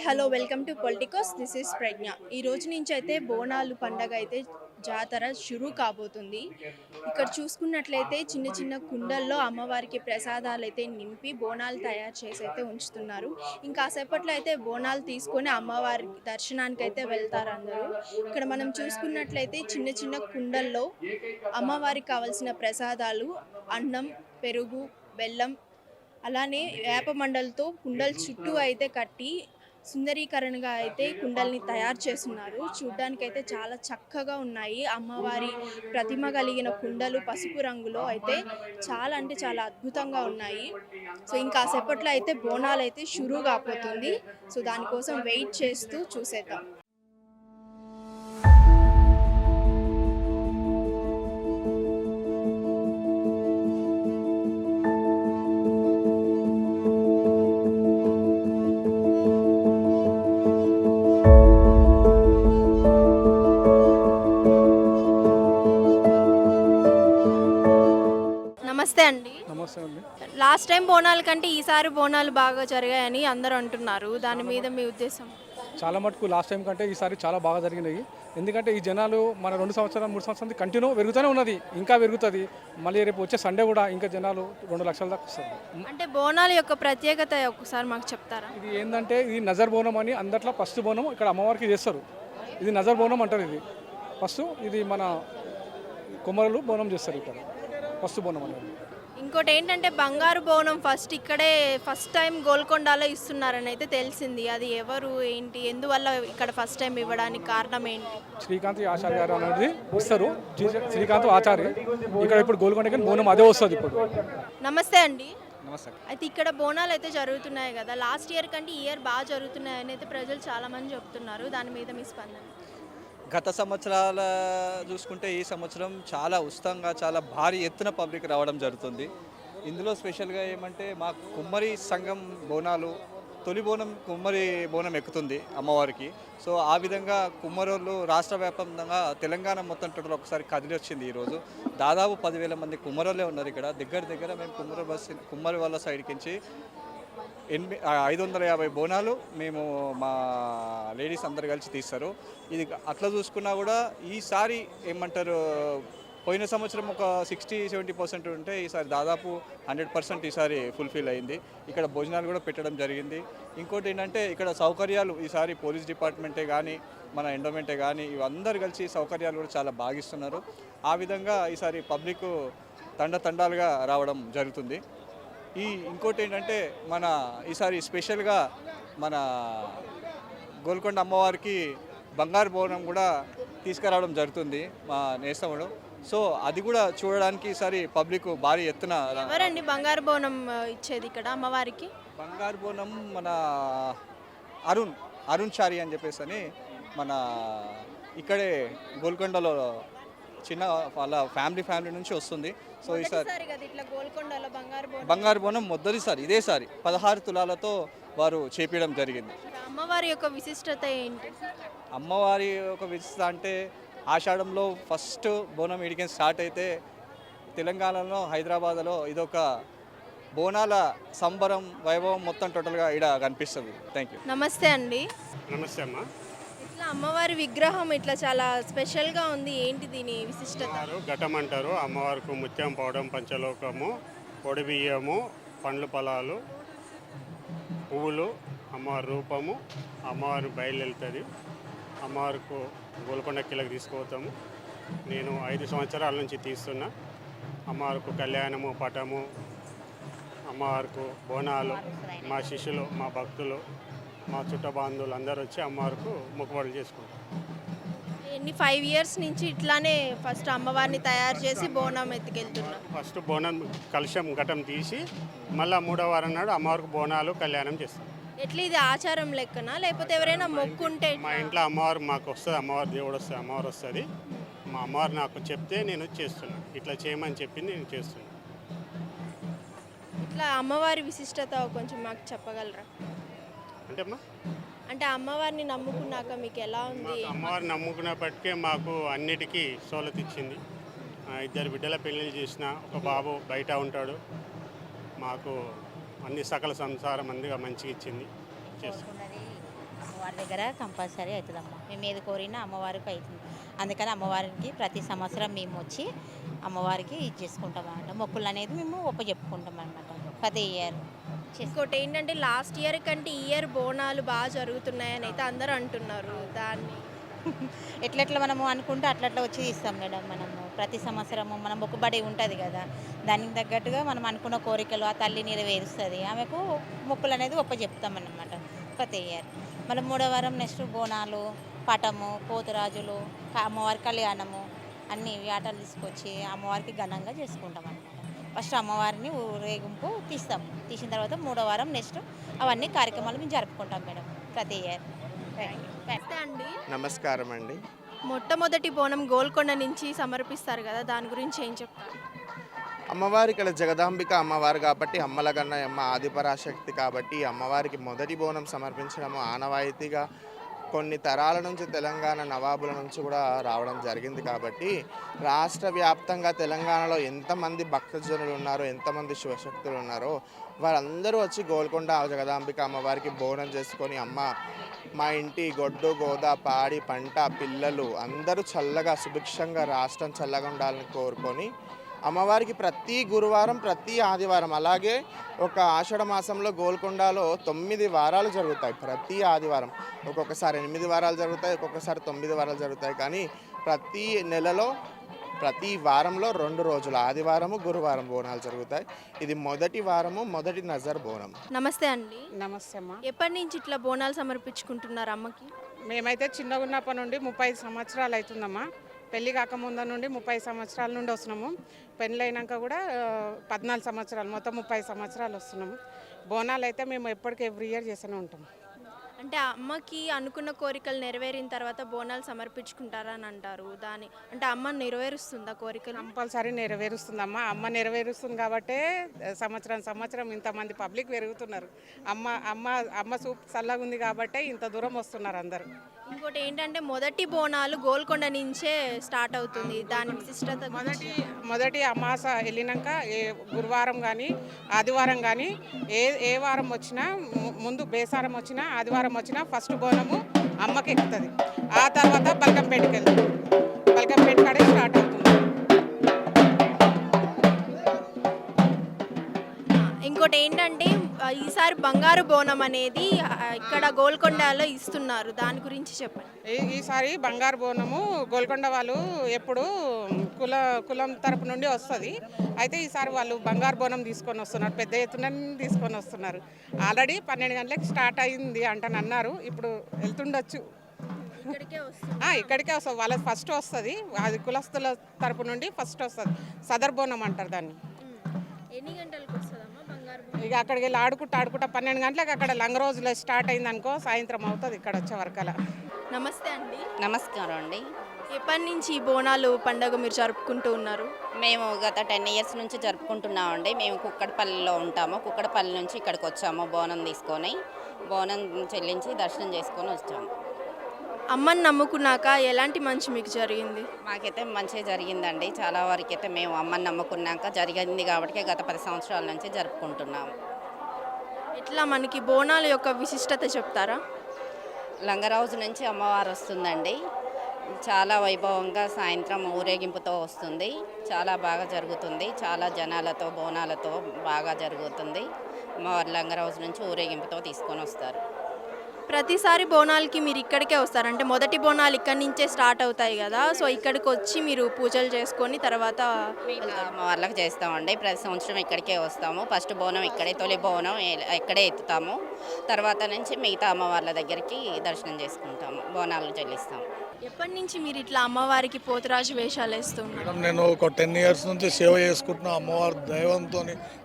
Hello welcome to Politicos. This is Pragna. ఈ రోజు నుంచి అయితే బోనాలు పండగ అయితే జాతర షురూ కాబోతుంది. ఇక్కడ చూసుకున్నట్లయితే చిన్న చిన్న కుండల్లో అమ్మవారికి ప్రసాదాలు అయితే నింపి బోనాలు తయారు చేసి అయితే ఉంచుతున్నారు. ఇంకాసేపట్లో అయితే బోనాలు తీసుకొని అమ్మవారి దర్శనానికి అయితే వెళ్తారు అందరూ. ఇక్కడ మనం చూసుకున్నట్లయితే చిన్న చిన్న కుండల్లో అమ్మవారికి కావలసిన ప్రసాదాలు అన్నం, పెరుగు, బెల్లం, అలానే వేప మండలతో కుండల చుట్టూ అయితే కట్టి సుందరీకరణగా అయితే కుండల్ని తయారు చేస్తున్నారు. చూడ్డానికి అయితే చాలా చక్కగా ఉన్నాయి. అమ్మవారి ప్రతిమ కలిగిన కుండలు పసుపు రంగులో అయితే చాలా అంటే చాలా అద్భుతంగా ఉన్నాయి. సో ఇంకాసేపట్లో అయితే బోనాలు అయితే షురూ కాబోతుంది. సో దానికోసం వెయిట్ చేస్తూ చూసేద్దాం. నమస్తే అండి. నమస్తే అండి. లాస్ట్ టైం బోనాల కంటే ఈసారి బోనాలు బాగా జరిగాయని అందరూ అంటున్నారు. దాని మీద మీ ఉద్దేశం? చాలా మటుకు లాస్ట్ టైం కంటే ఈసారి చాలా బాగా జరిగినాయి. ఎందుకంటే ఈ జనాలు మన 2 సంవత్సరాలు 3 సంవత్సరాలు కంటిన్యూ పెరుగుతూనే ఉన్నది, ఇంకా పెరుగుతుంది. మళ్ళీ రేపు వచ్చే సండే కూడా ఇంకా జనాలు 2 లక్షల దాకా వస్తారు. అంటే బోనాల యొక్క ప్రత్యేకత ఒకసారి మాకు చెప్తారా? ఇది ఏంటంటే ఇది నజర్ బోనం అని అందట్లో ఫస్ట్ బోనం ఇక్కడ అమ్మవారికి చేస్తారు. ఇది నజర్ బోనం అంటారు. ఇది ఫస్ట్ ఇది మన కుమ్మరులు బోనం చేస్తారు ఇక్కడ ఫస్ట్ బోనం అనేది. ఇంకోటి ఏంటంటే బంగారు బోనం ఫస్ట్ టైం గోల్కొండలో ఇస్తున్నారని అయితే తెలిసింది. అది ఎవరు, ఏంటి, ఎందువల్ల ఇక్కడ ఫస్ట్ టైం ఇవ్వడానికి కారణం ఏంటి? శ్రీకాంత్ ఆచార్య గారు అనేది ఇస్తారు. శ్రీకాంత్ ఆచార్య ఇక్కడ ఇప్పుడు గోల్కొండకి బోనం అదే వస్తుంది ఇప్పుడు. నమస్తే అండి. నమస్తే. అయితే ఇక్కడ బోనాలు అయితే జరుగుతున్నాయి కదా, లాస్ట్ ఇయర్ కంటే ఈ ఇయర్ బాగా జరుగుతున్నాయని అయితే ప్రజలు చాలా మంది చెప్తున్నారు. దాని మీద మీ స్పందన? గత సంవత్సరాల చూసుకుంటే ఈ సంవత్సరం చాలా ఉచితంగా చాలా భారీ ఎత్తున పబ్లిక్ రావడం జరుగుతుంది. ఇందులో స్పెషల్గా ఏమంటే మా కుమ్మరి సంఘం బోనాలు తొలి బోనం కుమ్మరి బోనం ఎక్కుతుంది అమ్మవారికి. సో ఆ విధంగా కుమ్మరోళ్ళు రాష్ట్ర వ్యాప్తంగా తెలంగాణ మొత్తం టోటల్ ఒకసారి కదిలి వచ్చింది. ఈరోజు దాదాపు 10,000 మంది కుమ్మరోళ్ళే ఉన్నారు ఇక్కడ. దగ్గర మేము కుమ్మరి వాళ్ళ సైడ్కి నుంచి 550 బోనాలు మేము మా లేడీస్ అందరు కలిసి తీస్తారు. ఇది అట్లా చూసుకున్నా కూడా ఈసారి ఏమంటారు, పోయిన సంవత్సరం ఒక 60-70% ఉంటే ఈసారి దాదాపు 100% ఈసారి ఫుల్ఫిల్ అయింది. ఇక్కడ భోజనాలు కూడా పెట్టడం జరిగింది. ఇంకోటి ఏంటంటే ఇక్కడ సౌకర్యాలు ఈసారి పోలీస్ డిపార్ట్మెంటే కానీ మన ఎండోమెంటే కానీ ఇవందరూ కలిసి సౌకర్యాలు కూడా చాలా బాగిస్తున్నారు. ఆ విధంగా ఈసారి పబ్లిక్ తండాలుగా రావడం జరుగుతుంది. ఇంకోటి ఏంటంటే మన ఈసారి స్పెషల్గా మన గోల్కొండ అమ్మవారికి బంగారు బోనం కూడా తీసుకురావడం జరుగుతుంది మా నేస్తముడు. సో అది కూడా చూడడానికి ఈసారి పబ్లిక్ భారీ ఎత్తున. ఎవరండి బంగారు బోనం ఇచ్చేది ఇక్కడ అమ్మవారికి? బంగారు బోనం మన అరుణ్ చారి అని చెప్పేసి అని మన ఇక్కడే గోల్కొండలో చిన్న వాళ్ళ ఫ్యామిలీ నుంచి వస్తుంది. సో ఈసారి బంగారు బోనం మొదటిసారి ఇదేసారి 16 తులాలతో వారు చేపించడం జరిగింది. అమ్మవారి యొక్క విశిష్టత ఏంటి? అమ్మవారి యొక్క విశిష్టత అంటే ఆషాఢంలో ఫస్ట్ బోనం ఇడికి స్టార్ట్ అయితే తెలంగాణలో హైదరాబాద్లో ఇదొక బోనాల సంబరం వైభవం మొత్తం టోటల్గా ఇక్కడ కనిపిస్తుంది. Thank you. నమస్తే అండి. నమస్తే అమ్మా. ఇట్లా అమ్మవారి విగ్రహం ఇట్లా చాలా స్పెషల్గా ఉంది. ఏంటి దీని విశిష్టత? ఘటం అంటారు. అమ్మవారికి ముత్యం పౌడం పంచలోకము పొడి బియ్యము పండ్లు పొలాలు పువ్వులు అమ్మవారి రూపము అమ్మవారి బయలుదేరుతుంది. అమ్మవారికి గోల్కొండ కిలకు తీసుకుపోతాము. నేను 5 సంవత్సరాల నుంచి తీస్తున్నా. అమ్మవారికి కళ్యాణము పటము అమ్మవారికి బోనాలు మా శిష్యులు మా భక్తులు మా చుట్టబాంధువులు అందరూ వచ్చి అమ్మవారికి మొక్కుబడులు చేసుకుంటారు. 5 years నుంచి ఇట్లానే ఫస్ట్ అమ్మవారిని తయారు చేసి బోనం ఎత్తుకెళ్తున్నారు. ఫస్ట్ బోనం కలశం ఘటం తీసి మళ్ళీ 3వ వారం నాడు అమ్మవారికి బోనాలు కళ్యాణం చేస్తాం. ఎట్లా ఇది ఆచారం లెక్కనా లేకపోతే ఎవరైనా మొక్కుంటే? మా ఇంట్లో అమ్మవారు మాకు వస్తుంది, అమ్మవారి దేవుడు వస్తుంది, అమ్మవారు వస్తుంది. మా అమ్మవారు నాకు చెప్తే నేను చేస్తున్నాను. ఇట్లా చేయమని చెప్పింది నేను చేస్తున్నాను. ఇట్లా అమ్మవారి విశిష్టత కొంచెం మాకు చెప్పగలరా? అంటే అమ్మవారిని నమ్ముకున్నాక మీకు ఎలా ఉంది? అమ్మవారిని నమ్ముకున్నప్పటికే మాకు అన్నిటికీ సోలత ఇచ్చింది. 2 బిడ్డల పెళ్ళిళ్ళు చేసిన, ఒక బాబు బయట ఉంటాడు. మాకు అన్ని సకల సంసారం మందిగా మంచిగా ఇచ్చింది. కోరుకున్నది అమ్మవారి దగ్గర కంపల్సరీ అవుతుందమ్మా. మేము ఏది కోరినా అమ్మవారికి అవుతుంది. అందుకని అమ్మవారికి ప్రతి సంవత్సరం మేము వచ్చి అమ్మవారికి ఇది చేసుకుంటాం అన్నమాట. మొక్కులు అనేది మేము చెప్పుకుంటాం అనమాట ప్రతి ఇయర్. ఇంకోటి ఏంటంటే లాస్ట్ ఇయర్ కంటే ఈ ఇయర్ బోనాలు బాగా జరుగుతున్నాయని అయితే అందరూ అంటున్నారు. దాన్ని ఎట్లెట్లా మనము అనుకుంటే అట్లట్లా వచ్చి తీస్తాం మేడం. మనము ప్రతి సంవత్సరము మనం మొక్కుబడి ఉంటుంది కదా, దానికి తగ్గట్టుగా మనం అనుకున్న కోరికలు ఆ తల్లి నెరవేరుస్తుంది. ఆమెకు మొక్కులు అనేది చెప్తామన్నమాట ప్రతి ఇయర్. మళ్ళీ 3వ వారం నెక్స్ట్ బోనాలు, పటము, పోతురాజులు, అమ్మవారి కళ్యాణము అన్ని ఆటలు తీసుకొచ్చి అమ్మవారికి ఘనంగా చేసుకుంటాం అన్నమాట. ఫస్ట్ అమ్మవారిని ఊరేగింపు తీసిన తర్వాత 3వ వారం నెక్స్ట్ అవన్నీ కార్యక్రమాలు మేము జరుపుకుంటాం మేడం ప్రతి ఇయర్. నమస్తే అండి. నమస్కారం అండి. మొట్టమొదటి బోనం గోల్కొండ నుంచి సమర్పిస్తారు కదా, దాని గురించి ఏం చెప్తారు? అమ్మవారి ఇక్కడ జగదాంబిక అమ్మవారు కాబట్టి అమ్మల కన్న అమ్మ ఆదిపరాశక్తి కాబట్టి అమ్మవారికి మొదటి బోనం సమర్పించడము ఆనవాయితీగా కొన్ని తరాల నుంచి తెలంగాణ నవాబుల నుంచి కూడా రావడం జరిగింది. కాబట్టి రాష్ట్ర వ్యాప్తంగా తెలంగాణలో ఎంతమంది భక్తజనులు ఉన్నారో, ఎంతమంది శివశక్తులు ఉన్నారో వారందరూ వచ్చి గోల్కొండ జగదాంబిక అమ్మవారికి బోనం చేసుకొని, అమ్మ మా ఇంటి గొడ్డు గోద పాడి పంట పిల్లలు అందరూ చల్లగా సుభిక్షంగా రాష్ట్రం చల్లగా ఉండాలని కోరుకొని అమ్మవారికి ప్రతి గురువారం ప్రతి ఆదివారం అలాగే ఒక ఆషాఢ మాసంలో గోల్కొండలో 9 వారాలు జరుగుతాయి. ప్రతి ఆదివారం ఒక్కొక్కసారి 8 వారాలు జరుగుతాయి, ఒక్కొక్కసారి 9 వారాలు జరుగుతాయి. కానీ ప్రతి నెలలో ప్రతి వారంలో 2 రోజులు ఆదివారము గురువారం బోనాలు జరుగుతాయి. ఇది మొదటి వారము, మొదటి నజర్ బోనం. నమస్తే అండి. నమస్తే అమ్మా. ఎప్పటి నుంచి ఇట్లా బోనాలు సమర్పించుకుంటున్నారు అమ్మకి? మేమైతే చిన్నగా ఉన్నప్పటి నుండి 35 సంవత్సరాలు అవుతుందమ్మా. పెళ్ళి కాకముందు నుండి 30 సంవత్సరాల నుండి వస్తున్నాము. పెళ్ళైనాక కూడా 14 సంవత్సరాలు, మొత్తం 30 సంవత్సరాలు వస్తున్నాము. బోనాలు అయితే మేము ఎప్పటికీ ఎవ్రీ ఇయర్ చేస్తూనే ఉంటాం. అంటే అమ్మకి అనుకున్న కోరికలు నెరవేరిన తర్వాత బోనాలు సమర్పించుకుంటారని అంటారు. దాని అంటే అమ్మ నెరవేరుస్తుందా కోరికలు? కంపల్సరీ నెరవేరుస్తుందమ్మా. అమ్మ నెరవేరుస్తుంది కాబట్టే సంవత్సరం ఇంతమంది పబ్లిక్ పెరుగుతున్నారు. అమ్మ సూప్ చల్లగా ఉంది కాబట్టే ఇంత దూరం వస్తున్నారు అందరు. ఇంకోటి ఏంటంటే మొదటి బోనాలు గోల్కొండ నుంచే స్టార్ట్ అవుతుంది. దాని విశిష్టత మొదటి అమాస వెళ్ళినాక గురువారం కానీ ఆదివారం కానీ ఏ వారం వచ్చినా, ముందు బేసారం వచ్చినా ఆదివారం వచ్చినా ఫస్ట్ బోనము అమ్మకి ఎక్కుతుంది. ఆ తర్వాత బల్కంపేటకి వెళ్తుంది. బల్కంపేట కాడే స్టార్ట్ అవుతుంది. ఇంకోటి ఏంటంటే ఈసారి బంగారు బోనం అనేది ఇక్కడ గోల్కొండలో ఇస్తున్నారు. దాని గురించి చెప్పండి. ఈసారి బంగారు బోనము గోల్కొండ వాళ్ళు ఎప్పుడు కులం తరపు నుండి వస్తుంది. అయితే ఈసారి వాళ్ళు బంగారు బోనం తీసుకొని వస్తున్నారు, పెద్ద ఎత్తున తీసుకొని వస్తున్నారు. ఆల్రెడీ 12 గంటలకు స్టార్ట్ అయింది అంటనన్నారు. ఇప్పుడు వెళ్తుండొచ్చు. ఇక్కడికే వస్తుంది. వాళ్ళది ఫస్ట్ వస్తుంది. అది కులస్తుల తరపు నుండి ఫస్ట్ వస్తుంది. సదర్ బోనం అంటారు దాన్ని. ఎన్ని గంటలకు వస్తుందమ్మా బంగారు? ఇక అక్కడికి వెళ్ళి ఆడుకుంటా 12 గంటలకు అక్కడ లంగ రోజులో స్టార్ట్ అయింది అనుకో, సాయంత్రం అవుతుంది ఇక్కడ వచ్చే వరకలా. నమస్తే అండి. నమస్కారం అండి. ఎప్పటి నుంచి ఈ బోనాలు పండుగ మీరు జరుపుకుంటూ ఉన్నారు? మేము గత 10 ఇయర్స్ నుంచి జరుపుకుంటున్నామండి. మేము కుక్కడపల్లిలో ఉంటాము. కుక్కడపల్లి నుంచి ఇక్కడికి వచ్చాము బోనం తీసుకొని. బోనం చెల్లించి దర్శనం చేసుకొని వచ్చాము. అమ్మని నమ్ముకున్నాక ఎలాంటి మంచి మీకు జరిగింది? మాకైతే మంచిగా జరిగిందండి. చాలా వరకు అయితే మేము అమ్మని నమ్ముకున్నాక జరిగింది కాబట్టి గత 10 సంవత్సరాల నుంచి జరుపుకుంటున్నాము. ఇట్లా మనకి బోనాల యొక్క విశిష్టత చెప్తారా? లంగరాజు నుంచి అమ్మవారు వస్తుందండి. చాలా వైభవంగా సాయంత్రం ఊరేగింపుతో వస్తుంది. చాలా బాగా జరుగుతుంది. చాలా జనాలతో బోనాలతో బాగా జరుగుతుంది. అమ్మవారి లంగరాజు నుంచి ఊరేగింపుతో తీసుకొని వస్తారు. ప్రతిసారి బోనాలకి మీరు ఇక్కడికే వస్తారు? అంటే మొదటి బోనాలు ఇక్కడి నుంచే స్టార్ట్ అవుతాయి కదా, సో ఇక్కడికి వచ్చి మీరు పూజలు చేసుకొని తర్వాత అమ్మవార్లకు చేస్తామండి. ప్రతి సంవత్సరం ఇక్కడికే వస్తాము. ఫస్ట్ బోనం ఇక్కడే, తొలి బోనం ఇక్కడే ఎత్తుతాము. తర్వాత నుంచి మిగతా అమ్మవార్ల దగ్గరికి దర్శనం చేసుకుంటాము, బోనాలు చెల్లిస్తాము. ఎప్పటి నుంచి మీరు ఇట్లా అమ్మవారికి పోతురాజు వేషాలు వేస్తున్నారు? నేను ఒక 10 ఇయర్స్ నుంచి సేవ చేసుకుంటున్నా. అమ్మవారి దైవంతో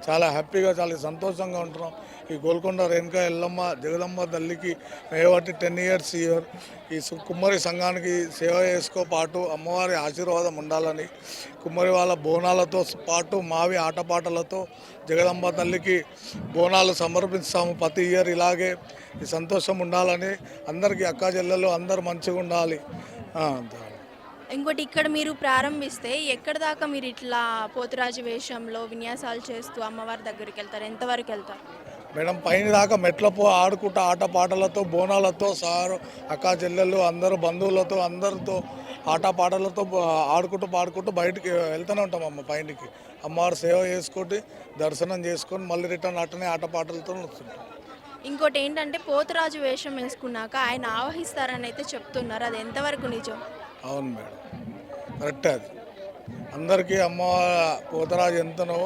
చాలా హ్యాపీగా చాలా సంతోషంగా ఉంటున్నాం. ఈ గోల్కొండ రేణుకా ఎల్లమ్మ జగదమ్మ తల్లికి మేవాటి 10 ఇయర్స్ ఈ కుమ్మరి సంఘానికి సేవ చేసుకో పాటు అమ్మవారి ఆశీర్వాదం ఉండాలని, కుమ్మరి వాళ్ళ బోనాలతో పాటు మావి ఆటపాటలతో జగదమ్మ తల్లికి బోనాలు సమర్పిస్తాము ప్రతి ఇయర్. ఇలాగే ఈ సంతోషం ఉండాలని, అందరికీ అక్కా చెల్లెలు అందరూ మంచిగా ఉండాలి. ఇంకోటి ఇక్కడ మీరు ప్రారంభిస్తే ఎక్కడి దాకా మీరు ఇట్లా పోతురాజు వేషంలో విన్యాసాలు చేస్తూ అమ్మవారి దగ్గరికి వెళ్తారు? ఎంతవరకు వెళ్తారు? మేడం పైన దాకా మెట్లపో ఆడుకుంటూ ఆటపాటలతో బోనాలతో సారు అక్క చెల్లెళ్ళు అందరూ బంధువులతో అందరితో ఆటపాటలతో ఆడుకుంటూ పాడుకుంటూ బయటికి వెళ్తూనే ఉంటాం అమ్మ పైనకి. అమ్మవారు సేవ చేసుకుంటే దర్శనం చేసుకొని మళ్ళీ రిటర్న్ అట్టనే ఆటపాటలతో వస్తుంటాం. ఇంకోటి ఏంటంటే పోతురాజు వేషం వేసుకున్నాక ఆయన ఆవహిస్తారని అయితే చెప్తున్నారు, అది ఎంతవరకు నిజం? అవును మేడం, కరెక్టే అది. అందరికీ అమ్మ పోతరాజు ఎంతనో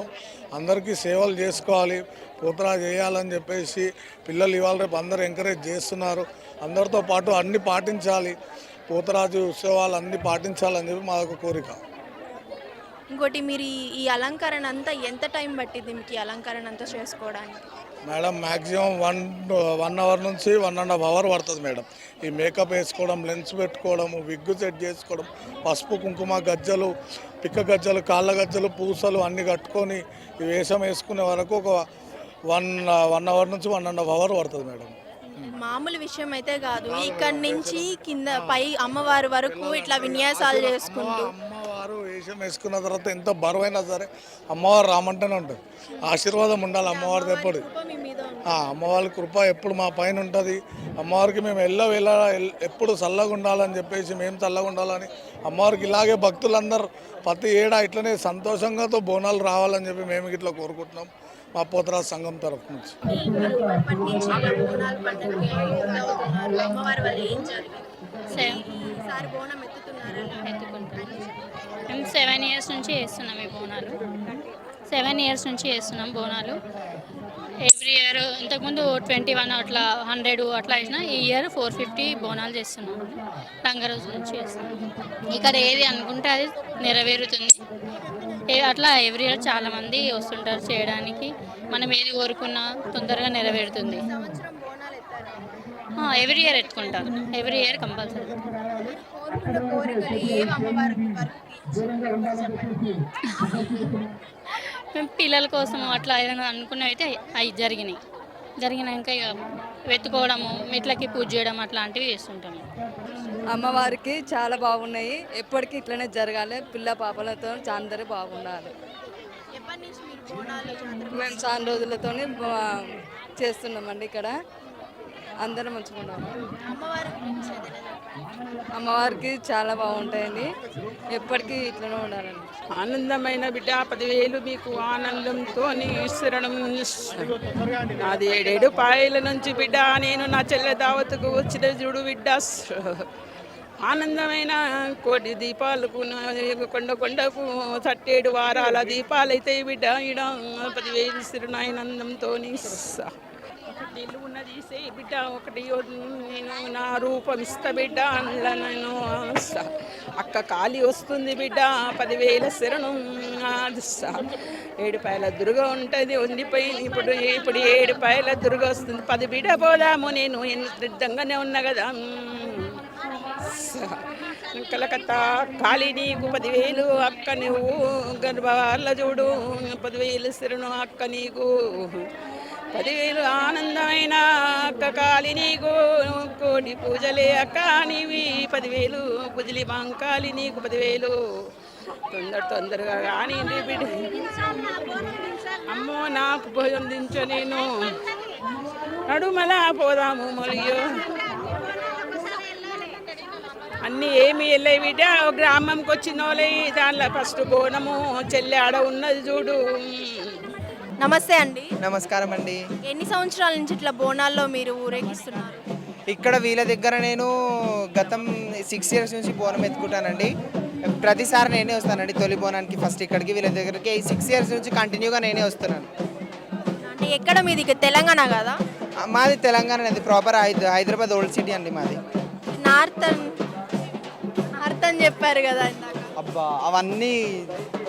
అందరికీ సేవలు చేసుకోవాలి, పోతరాజు చేయాలని చెప్పేసి పిల్లలు ఇవాళ రేపు అందరూ ఎంకరేజ్ చేస్తున్నారు. అందరితో పాటు అన్నీ పాటించాలి, పోతరాజు ఉత్సవాలు అన్నీ పాటించాలని చెప్పి మా ఒక కోరిక. ఇంకోటి మీరు ఈ అలంకరణ అంతా ఎంత టైం పట్టింది మీకు ఈ అలంకరణ అంతా చేసుకోవడానికి? మేడం మ్యాక్సిమం 1 అవర్ నుంచి 1.5 అవర్ పడుతుంది మేడం. ఈ మేకప్ వేసుకోవడం, లెన్స్ పెట్టుకోవడము, విగ్గు సెట్ చేసుకోవడం, పసుపు కుంకుమ గజ్జలు, పిక్క గజ్జలు, కాళ్ళ గజ్జలు, పూసలు అన్నీ కట్టుకొని ఈ వేషం వేసుకునే వరకు ఒక 1 అవర్ నుంచి 1.5 అవర్ పడుతుంది మేడం. మామూలు విషయం అయితే కాదు, ఇక్కడి నుంచి కింద పై అమ్మవారి వరకు ఇట్లా విన్యాసాలు చేసుకుంటూ అమ్మవారు వేషం వేసుకున్న తర్వాత ఎంత బరువైనా సరే అమ్మవారు రామంటూనే ఉంటుంది. ఆశీర్వాదం ఉండాలి అమ్మవారిది ఎప్పుడు. అమ్మవారి కృప ఎప్పుడు మా పైన ఉంటుంది. అమ్మవారికి మేము ఎప్పుడు చల్లగా ఉండాలని చెప్పేసి మేము చల్లగా ఉండాలని అమ్మవారికి ఇలాగే భక్తులందరూ ప్రతి ఏడా ఇట్లనే సంతోషంగాతో బోనాలు రావాలని చెప్పి మేము ఇట్లా కోరుకుంటున్నాం మా పోతరాజు సంఘం తరఫు నుంచి. మేము 7 ఇయర్స్ నుంచి చేస్తున్నాం ఈ బోనాలు. 7 ఇయర్స్ నుంచి చేస్తున్నాం బోనాలు. ఎవ్రీ ఇయర్ ఇంతకుముందు 21 అట్లా 100 అట్లా వేసినా, ఈ ఇయర్ 450 బోనాలు చేస్తున్నాం. రంగరోజు నుంచి చేస్తున్నాం. ఇక్కడ ఏది అనుకుంటే అది నెరవేరుతుంది. అట్లా ఎవ్రీ ఇయర్ చాలామంది వస్తుంటారు చేయడానికి. మనం ఏది కోరుకున్నా తొందరగా నెరవేరుతుంది. ఎవ్రీ ఇయర్ ఎత్తుకుంటారు, ఎవ్రీ ఇయర్ కంపల్సరీ. మేము పిల్లల కోసం అట్లా ఏదైనా అనుకున్నవి అయితే అవి జరిగినాక ఇక వెతుకోవడము, మెట్లకి పూజ చేయడం అట్లాంటివి చేస్తుంటాము. అమ్మవారికి చాలా బాగున్నాయి, ఎప్పటికీ ఇట్లనే జరగాలి, పిల్ల పాపలతో అందరూ బాగుండాలి. మేము చాలా రోజులతో చేస్తున్నామండి ఇక్కడ, అందరం మంచిగా ఉండాలి. అమ్మవారికి చాలా బాగుంటాయండి, ఎప్పటికీ ఇట్లనే ఉండాలండి. ఆనందమైన బిడ్డ 10,000 మీకు ఆనందంతో శరణం. నాది 7 పాయల నుంచి బిడ్డ, నేను నా చెల్లె దావతుకు వచ్చిన చూడు బిడ్డ. ఆనందమైన కోటి దీపాలకు కొండకు 7 వారాల దీపాలైతే బిడ్డ ఈడ 10,000 శరణానందంతో నీళ్ళు ఉన్నది బిడ్డ. ఒకటి నేను నా రూపం ఇస్తా బిడ్డ, అందులో నేను అక్క ఖాళీ వస్తుంది బిడ్డ. 10,000 శరణం 7 పాయల దుర్గ ఉంటుంది ఉండిపోయింది. ఇప్పుడు 7 పాయల దుర్గ వస్తుంది. 10 బిడ్డ పోదాము, నేను సిద్ధంగానే ఉన్నా కదా. కలకత్తా ఖాళీ నీకు 10,000 అక్క, నువ్వు గర్భాల చూడు 10,000 శరణు అక్క నీకు. 10,000 ఆనందమైన అక్క కాలి నీకు, కోటి పూజలే అక్క నీవి. 10,000 పూజలి మాంకాలి నీకు 10,000. తొందరగా కానీ బిడ్డ అమ్మో నాకు భోజనం దించో, నేను నడుమలా పోదాము మరియు అన్నీ ఏమి వెళ్ళాయి బిడ్డ. గ్రామంకి వచ్చిన వాళ్ళే దానిలో ఫస్ట్ బోనము చెల్లె ఆడ ఉన్నది చూడు. నమస్తే అండి. నమస్కారం అండి. ఎన్ని సంవత్సరాల నుంచి ఇట్లా బోనాల్లో మీరు ఊరేగిస్తున్నారు? ఇక్కడ వీళ్ళ దగ్గర నేను గతం 6 ఇయర్స్ నుంచి బోనం ఎత్తుకుంటానండి. ప్రతిసారి నేనే వస్తానండి తొలి బోనానికి ఫస్ట్ ఇక్కడికి. వీళ్ళ దగ్గరికి 6 ఇయర్స్ నుంచి కంటిన్యూగా నేనే వస్తున్నాను. అంటే ఎక్కడ మీది? తెలంగాణ కదా? మాది తెలంగాణ, అది ప్రాపర్ హైదరాబాద్ ఓల్డ్ సిటీ అండి మాది. నార్త్ అని చెప్పారు కదా ఇందాక. అబ్బా అవన్నీ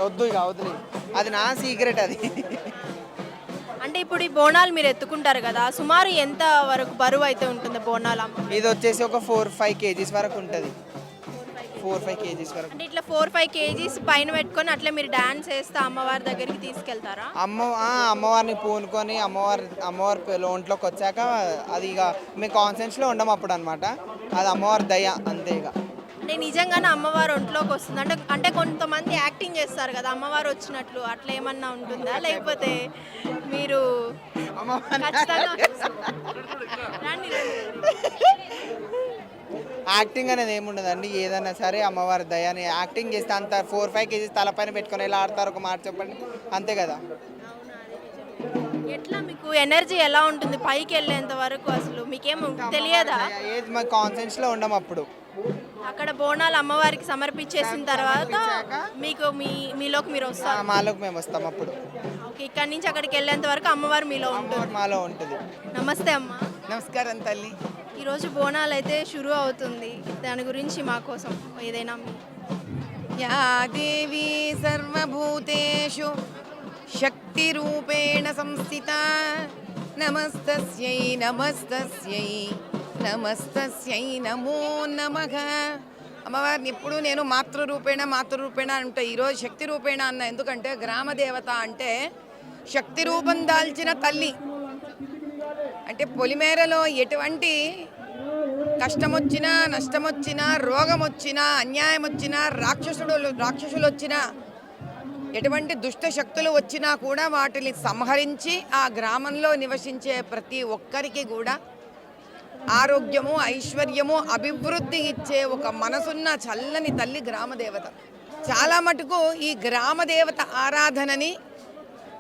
వద్దు, ఇక వద్దు, అది నా సీక్రెట్ అది. అంటే ఇప్పుడు ఈ బోనాలు మీరు ఎత్తుకుంటారు కదా, సుమారు ఎంత వరకు బరువు అయితే ఉంటుంది బోనాలు? ఇది వచ్చేసి ఒక 4-5 కేజీస్ వరకు ఉంటుంది. 4-5 కేజీస్ వరకు. అంటే ఇట్లా 4-5 కేజీస్ పైన పెట్టుకొని అట్లా మీరు డాన్స్ వేస్తే అమ్మవారి దగ్గరికి తీసుకెళ్తారా? అమ్మవారిని పూనుకొని అమ్మవారి ఒంట్లోకి వచ్చాక అది ఇక మేము కాన్సెన్స్లో ఉండం అప్పుడు అనమాట. అది అమ్మవారి దయ అంతే. ఇక అంటే నిజంగానే అమ్మవారు ఒంట్లోకి వస్తుంది అంటే కొంతమంది యాక్టింగ్ చేస్తారు కదా అమ్మవారు వచ్చినట్లు, అట్లా ఏమన్నా ఉంటుందా? లేకపోతే మీరు ఖచ్చితంగా రండి, రండి. యాక్టింగ్ అనేది ఏముండదండి, ఏదైనా సరే అమ్మవారి దయాని యాక్టింగ్ చేస్తే అంత 4-5 కేజీస్ తలపైన పెట్టుకొని ఎలా ఆడతారు ఒక మాట చెప్పండి, అంతే కదా. ఎట్లా మీకు ఎనర్జీ ఎలా ఉంటుంది పైకి వెళ్ళేంత వరకు? అసలు మీకేం తెలియదా? ఏది మా కాన్సెన్స్లో ఉండం అప్పుడు. అక్కడ బోనాలు అమ్మవారికి సమర్పించేసిన తర్వాత మీకు మీలోకి మీరు వస్తారు? మాలోకి మేము వస్తాం అప్పుడు. ఓకే, ఇక్కడ నుంచి అక్కడికి వెళ్ళేంత వరకు అమ్మవారు మీలో ఉంటుంది? మాలో ఉంటుంది. నమస్తే అమ్మ. నమస్కారం తల్లి. ఈరోజు బోనాలు అయితే షురూ అవుతుంది, దాని గురించి మా కోసం ఏదైనా యా దేవీ సర్వభూతేషు శక్తి రూపేణ సంస్థిత నమస్తస్యై నమస్తస్యై నమస్తస్యై నమో నమః. అమ్మవారిని ఎప్పుడు నేను మాతృరూపేణ అంటే ఈరోజు శక్తి రూపేణ అన్న. ఎందుకంటే గ్రామ దేవత అంటే శక్తి రూపం దాల్చిన తల్లి. అంటే పొలిమేరలో ఎటువంటి కష్టం వచ్చినా, నష్టం వచ్చినా, రోగం వచ్చినా, అన్యాయం వచ్చినా, రాక్షసులు వచ్చినా, ఎటువంటి దుష్ట శక్తులు వచ్చినా కూడా వాటిని సంహరించి ఆ గ్రామంలో నివసించే ప్రతి ఒక్కరికి కూడా ఆరోగ్యము, ఐశ్వర్యము, అభివృద్ధి ఇచ్చే ఒక మనసున్న చల్లని తల్లి గ్రామదేవత. చాలా మటుకు ఈ గ్రామదేవత ఆరాధనని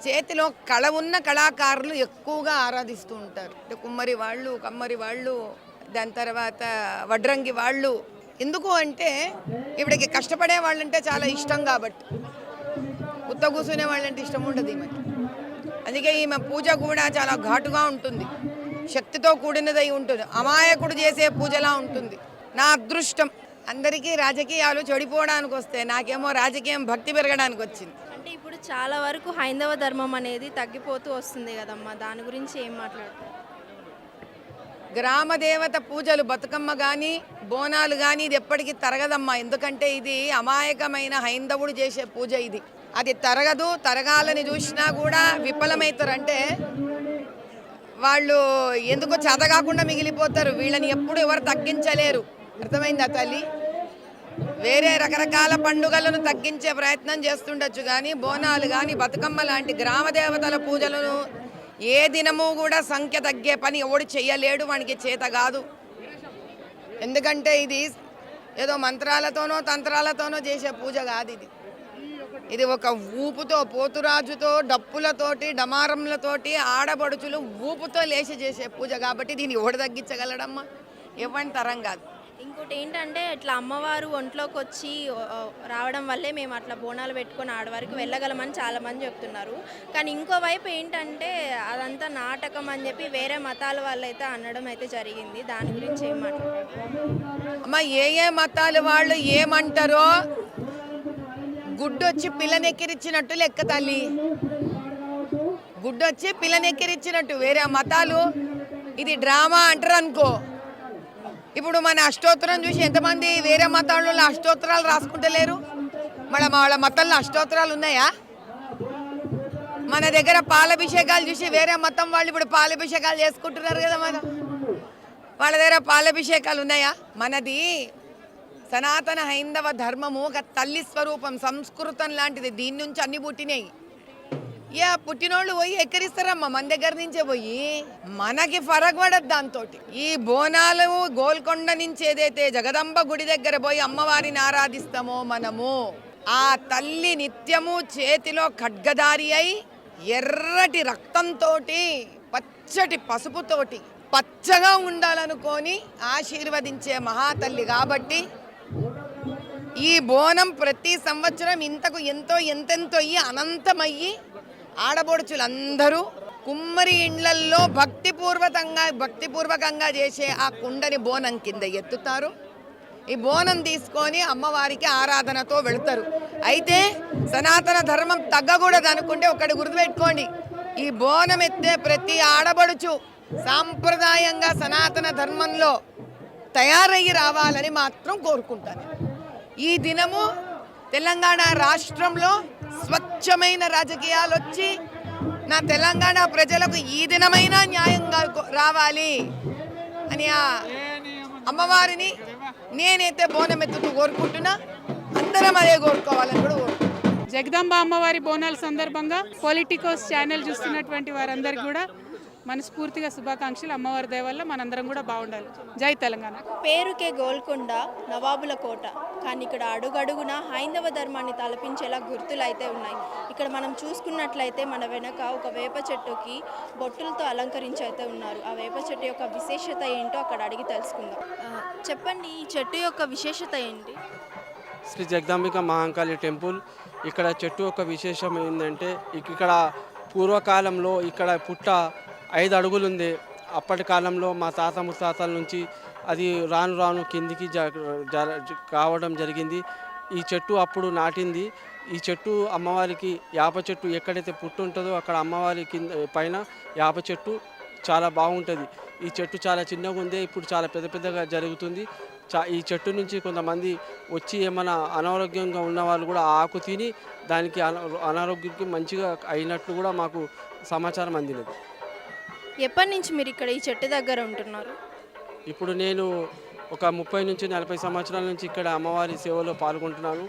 చేతిలో కళ ఉన్న కళాకారులు ఎక్కువగా ఆరాధిస్తూ ఉంటారు. అంటే కుమ్మరి వాళ్ళు, కమ్మరి వాళ్ళు, దాని తర్వాత వడ్రంగి వాళ్ళు. ఎందుకు అంటే ఇవిడికి కష్టపడే వాళ్ళంటే చాలా ఇష్టం కాబట్టి. ఉత్త కూర్చునే వాళ్ళంటే ఇష్టం ఉండదు ఈమెకి. అందుకే ఈమె పూజ కూడా చాలా ఘాటుగా ఉంటుంది, శక్తితో కూడినదై ఉంటుంది, అమాయకుడు చేసే పూజలా ఉంటుంది. నా అదృష్టం. అందరికీ రాజకీయాలు చెడిపోవడానికి వస్తే నాకేమో రాజకీయం భక్తి పెరగడానికి వచ్చింది. అంటే ఇప్పుడు చాలా వరకు హైందవ ధర్మం అనేది తగ్గిపోతూ వస్తుంది కదమ్మా, దాని గురించి ఏం మాట్లాడతారు? గ్రామదేవత పూజలు, బతుకమ్మ కానీ బోనాలు కానీ ఇది ఎప్పటికీ తరగదమ్మా. ఎందుకంటే ఇది అమాయకమైన హైందవుడు చేసే పూజ. ఇది అది తరగదు. తరగాలని చూసినా కూడా విఫలమవుతారు. అంటే వాళ్ళు ఎందుకో చేత కాకుండా మిగిలిపోతారు. వీళ్ళని ఎప్పుడు ఎవరు తగ్గించలేరు. అర్థమైందా తల్లి? వేరే రకరకాల పండుగలను తగ్గించే ప్రయత్నం చేస్తుండొచ్చు, కానీ బోనాలు కానీ బతుకమ్మ లాంటి గ్రామదేవతల పూజలను ఏ దినము కూడా సంఖ్య తగ్గే పని ఎవడు చెయ్యలేడు, వానికి చేత కాదు. ఎందుకంటే ఇది ఏదో మంత్రాలతోనో తంత్రాలతోనో చేసే పూజ కాదు. ఇది ఒక ఊపుతో, పోతురాజుతో, డప్పులతోటి, డమారంలతోటి, ఆడబడుచులు ఊపుతో లేచి చేసే పూజ కాబట్టి దీన్ని ఎవడు తగ్గించగలడమ్మా? ఎవరి తరం కాదు. ఇంకోటి ఏంటంటే ఇట్లా అమ్మవారు ఒంట్లోకి వచ్చి రావడం వల్లే మేము అట్లా బోనాలు పెట్టుకొని ఆడవారికి వెళ్ళగలమని చాలామంది చెప్తున్నారు. కానీ ఇంకో వైపు ఏంటంటే అదంతా నాటకం అని చెప్పి వేరే మతాల వాళ్ళు అయితే అనడం అయితే జరిగింది. దాని గురించి ఏం మాట్లాడారు అమ్మ? ఏ మతాల వాళ్ళు ఏమంటారో గుడ్డొచ్చి పిల్లనెక్కిరిచ్చినట్టు లెక్క తల్లి. గుడ్డొచ్చి పిల్లనెక్కిరిచ్చినట్టు. వేరే మతాలు ఇది డ్రామా అంటారు అనుకో. ఇప్పుడు మన అష్టోత్తరం చూసి ఎంతమంది వేరే మతాల్లో అష్టోత్తరాలు రాసుకుంటలేరు? వాళ్ళ మతంలో అష్టోత్తరాలు ఉన్నాయా? మన దగ్గర పాలాభిషేకాలు చూసి వేరే మతం వాళ్ళు ఇప్పుడు పాలాభిషేకాలు చేసుకుంటున్నారు కదా. వాళ్ళ దగ్గర పాలాభిషేకాలు ఉన్నాయా? మనది సనాతన హైందవ ధర్మము ఒక తల్లి స్వరూపం, సంస్కృతం లాంటిది. దీని నుంచి అన్ని పుట్టినాయి. పుట్టినోళ్ళు పోయి ఎక్కరిస్తారమ్మా మన దగ్గర నుంచే పోయి. మనకి ఫరక్ పడదు దాంతో. ఈ బోనాలు గోల్కొండ నుంచి ఏదైతే జగదంబ గుడి దగ్గర పోయి అమ్మవారిని ఆరాధిస్తామో మనము, ఆ తల్లి నిత్యము చేతిలో ఖడ్గదారి అయి ఎర్రటి రక్తంతో, పచ్చటి పసుపుతోటి పచ్చగా ఉండాలనుకొని ఆశీర్వదించే మహాతల్లి కాబట్టి ఈ బోనం ప్రతి సంవత్సరం ఇంతకు ఎంతెంతో అనంతమయ్యి ఆడబొడుచులందరూ కుమ్మరి ఇండ్లల్లో భక్తిపూర్వకంగా చేసే ఆ కుండని బోనం కింద ఎత్తుతారు. ఈ బోనం తీసుకొని అమ్మవారికి ఆరాధనతో వెళుతారు. అయితే సనాతన ధర్మం తగ్గకూడదు అనుకుంటే ఒకటి గుర్తుపెట్టుకోండి, ఈ బోనం ఎత్తే ప్రతి ఆడబడుచు సాంప్రదాయంగా సనాతన ధర్మంలో తయారయ్యి రావాలని మాత్రం కోరుకుంటాను. ఈ దినము తెలంగాణ రాష్ట్రంలో స్వచ్ఛమైన రాజకీయాలు వచ్చి నా తెలంగాణ ప్రజలకు ఈ దినమైనా న్యాయంగా రావాలి అని ఆ అమ్మవారిని నేనైతే బోనం ఎత్తుతూ కోరుకుంటున్నా, అందరం అదే కోరుకోవాలని కూడా కోరుకుంటున్నా. జగదాంబ అమ్మవారి బోనాల సందర్భంగా పొలిటికోస్ ఛానల్ చూస్తున్నటువంటి వారందరికీ కూడా మనస్ఫూర్తిగా శుభాకాంక్షలు. అమ్మవారి దయ వల్ల మనందరం కూడా బాగుండాలి. జై తెలంగాణ. పేరుకే గోల్కొండ, నవాబుల కోట, కానీ ఇక్కడ అడుగడుగున హైందవ ధర్మాన్ని తలపించేలా గుర్తులు అయితే ఉన్నాయి. ఇక్కడ మనం చూసుకున్నట్లయితే మన వెనక ఒక వేప చెట్టుకి బొట్టులతో అలంకరించి అయితే ఉన్నారు. ఆ వేప చెట్టు యొక్క విశేషత ఏంటో అక్కడ అడిగి తెలుసుకుందాం. చెప్పండి, ఈ చెట్టు యొక్క విశేషత ఏంటి? శ్రీ జగదాంబిక మహాంకాళి టెంపుల్. ఇక్కడ చెట్టు యొక్క విశేషం ఏంటంటే ఇక్కడ పూర్వకాలంలో ఇక్కడ పుట్ట 5 అడుగులు ఉంది. అప్పటి కాలంలో మా తాత ముత్తాతల నుంచి అది రాను రాను కిందికి కావడం జరిగింది. ఈ చెట్టు అప్పుడు నాటింది. ఈ చెట్టు అమ్మవారికి యాప చెట్టు ఎక్కడైతే పుట్టు ఉంటుందో అక్కడ అమ్మవారి కింద పైన యాప చెట్టు చాలా బాగుంటుంది. ఈ చెట్టు చాలా చిన్నగా ఉంది, ఇప్పుడు చాలా పెద్దగా జరుగుతుంది. ఈ చెట్టు నుంచి కొంతమంది వచ్చి ఏమైనా అనారోగ్యంగా ఉన్న వాళ్ళు కూడా ఆకు తిని దానికి అనారోగ్యానికి మంచిగా అయినట్లు కూడా మాకు సమాచారం అందినది. ఎప్పటి నుంచి మీరు ఇక్కడ ఈ చెట్టు దగ్గర ఉంటున్నారు? ఇప్పుడు నేను ఒక 30 నుంచి 40 సంవత్సరాల నుంచి ఇక్కడ అమ్మవారి సేవలో పాల్గొంటున్నాను.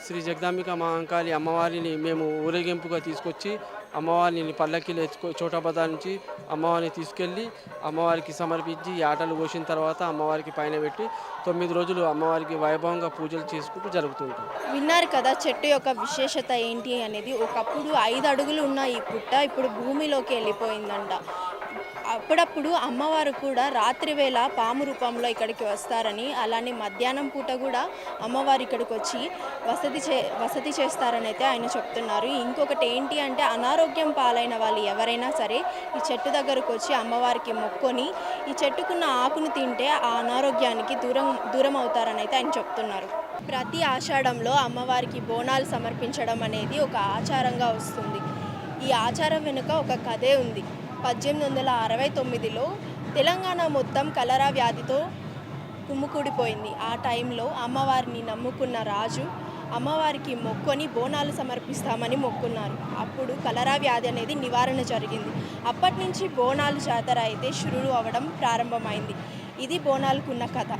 శ్రీ జగదాంబిక మహాంకాళి అమ్మవారిని మేము ఊరేగింపుగా తీసుకొచ్చి అమ్మవారిని పల్లకిలో చోటా బజార్ నుంచి అమ్మవారిని తీసుకెళ్ళి అమ్మవారికి సమర్పించి ఆటలు కోసిన తర్వాత అమ్మవారికి పైన పెట్టి 9 రోజులు అమ్మవారికి వైభవంగా పూజలు చేసుకుంటూ జరుగుతుంటాం. విన్నారు కదా చెట్టు యొక్క విశేషత ఏంటి అనేది. ఒకప్పుడు 5 అడుగులు ఉన్న ఈ పుట్ట ఇప్పుడు భూమిలోకి వెళ్ళిపోయిందంట. అప్పుడప్పుడు అమ్మవారు కూడా రాత్రి వేళ పాము రూపంలో ఇక్కడికి వస్తారని, అలానే మధ్యాహ్నం పూట కూడా అమ్మవారు ఇక్కడికి వచ్చి వసతి చేస్తారని అయితే ఆయన చెప్తున్నారు. ఇంకొకటి ఏంటి అంటే అనారోగ్యం పాలైన వాళ్ళు ఎవరైనా సరే ఈ చెట్టు దగ్గరకు వచ్చి అమ్మవారికి మొక్కొని ఈ చెట్టుకున్న ఆకును తింటే ఆ అనారోగ్యానికి దూరం అవుతారని అయితే ఆయన చెప్తున్నారు. ప్రతి ఆషాఢంలో అమ్మవారికి బోనాలు సమర్పించడం అనేది ఒక ఆచారంగా వస్తుంది. ఈ ఆచారం వెనుక ఒక కథే ఉంది. 1869లో తెలంగాణ మొత్తం కలరా వ్యాధితో కుమ్ముకూడిపోయింది. ఆ టైంలో అమ్మవారిని నమ్ముకున్న రాజు అమ్మవారికి మొక్కొని బోనాలు సమర్పిస్తామని మొక్కున్నారు. అప్పుడు కలరా వ్యాధి అనేది నివారణ జరిగింది. అప్పటి నుంచి బోనాలు జాతర అయితే షురూ అవ్వడం ప్రారంభమైంది. ఇది బోనాలకున్న కథ.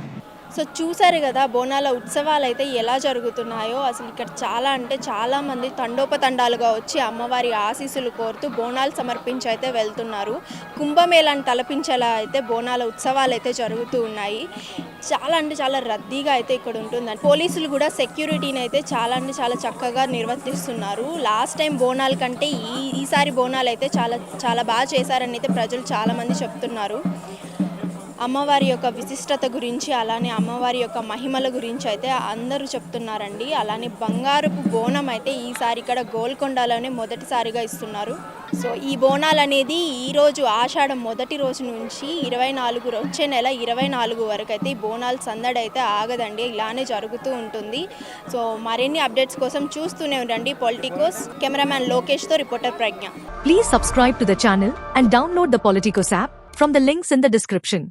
సో చూసారు కదా బోనాల ఉత్సవాలు అయితే ఎలా జరుగుతున్నాయో. అసలు ఇక్కడ చాలామంది తండోపతండాలుగా వచ్చి అమ్మవారి ఆశీస్సులు కోరుతూ బోనాలు సమర్పించి అయితే వెళ్తున్నారు. కుంభమేళాన్ని తలపించేలా అయితే బోనాల ఉత్సవాలు అయితే జరుగుతూ ఉన్నాయి. చాలా రద్దీగా అయితే ఇక్కడ ఉంటుందండి. పోలీసులు కూడా సెక్యూరిటీని అయితే చాలా చక్కగా నిర్వర్తిస్తున్నారు. లాస్ట్ టైం బోనాల కంటే ఈసారి బోనాలు అయితే చాలా బాగా చేశారని అయితే ప్రజలు చాలామంది చెప్తున్నారు. అమ్మవారి యొక్క విశిష్టత గురించి అలానే అమ్మవారి యొక్క మహిమల గురించి అయితే అందరూ చెప్తున్నారండి. అలానే బంగారపు బోనం అయితే ఈసారి ఇక్కడ గోల్కొండలోనే మొదటిసారిగా ఇస్తున్నారు. సో ఈ బోనాలు అనేది ఈరోజు ఆషాఢం మొదటి రోజు నుంచి 24 వచ్చే నెల 24 వరకు అయితే ఈ బోనాలు సందడి అయితే ఆగదండి, ఇలానే జరుగుతూ ఉంటుంది. సో మరిన్ని అప్డేట్స్ కోసం చూస్తూనే ఉండండి పొలిటికోస్. కెమెరామ్యాన్ లోకేష్తో reporter Pragna. Please subscribe to the channel and download the Politicos app from the links in the description.